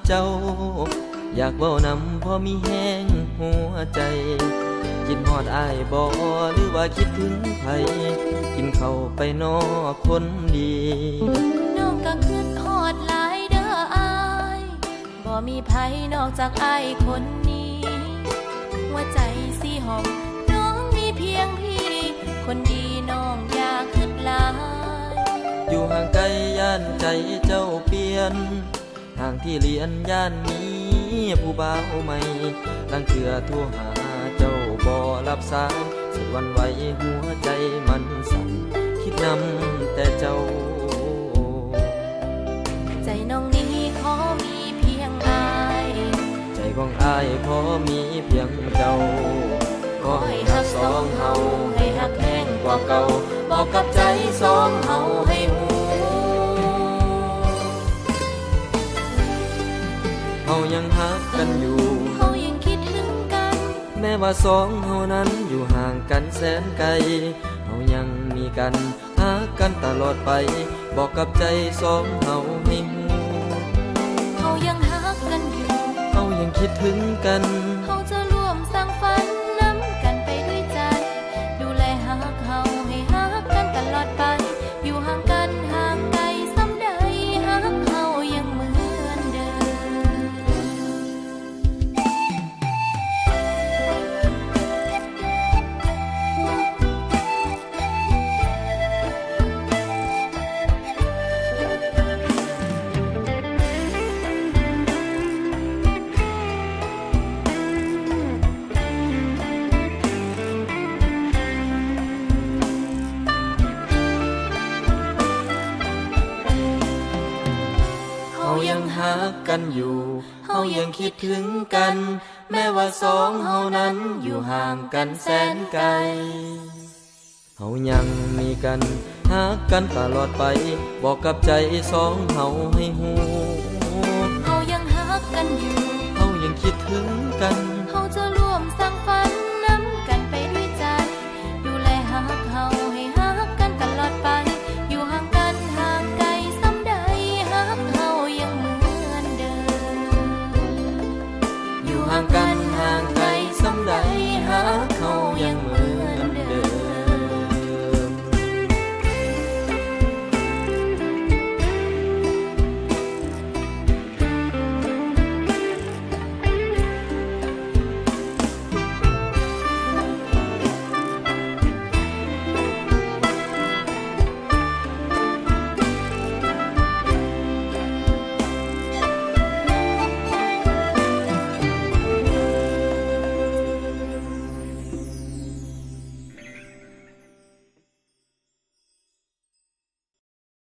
เจ้าอยากเว้านำพอมีแห้งหัวใจคิดฮอดอ้ายบ่หรือว่าคิดถึงไผกินข้าวไปนอกคนดีน้องก็คิดฮอดหลายเด้ออ้ายบ่มีไผนอกจากอ้ายคนนี้หัวใจสิหอมน้องมีเพียงพี่คนดีน้องอยากคิดหลายอยู่ห่างไกลย่านใจเจ้าเปลี่ยนทางที่เรียนย่านนี้ผู้บ่าวใหม่ตั้งเถื่อโทรหาเจ้าบ่รับสายสิวันไหวหัวใจมันสั่นคิดนำแต่เจ้าใจน้องนี้ขอมีเพียงอ้ายใจของอ้ายขอมีเพียงเจ้าขอให้ฮักสองเฮาให้ฮักแห้งกว่าเก่าบอกกับใจสองเฮาให้หูเฮายังฮักกันอยู่เฮายังคิดถึงกันแม้ว่าสองเฮานั้นอยู่ห่างกันแสนไกลเฮายังมีกันฮักกันตลอดไปบอกกับใจสองเฮาให้หูเฮายังฮักกันอยู่เฮายังคิดถึงกันเฮาจะร่วมสร้างฝันนำกันไปด้วยใจดูแลฮักเฮาให้ฮักกันตลอดไปอยู่ห่างกันห่างไกลซ้ำใดฮักเฮายังเหมือนเดิเฮายังฮักกันอยู่เฮายังคิดถึงกันแม้ว่าสองเฮานั้นอยู่ห่างกันแสนไกลเฮายังมีกันฮักกันตลอดไปบอกกับใจสองเฮาให้หูเฮายังฮักกันอยู่เฮายังคิดถึงกันเฮาจะร่วมสร้างฝันนำกันไปด้วยใจดูแลฮักเฮาให้ฮักกันตลอดไปอยู่ห่างกันห่างไกลซ้ำใดฮักเฮายังเหมือนเดิมอยู่ห่างกันห่างไกลซ้ำใดฮักเฮายังเหมือน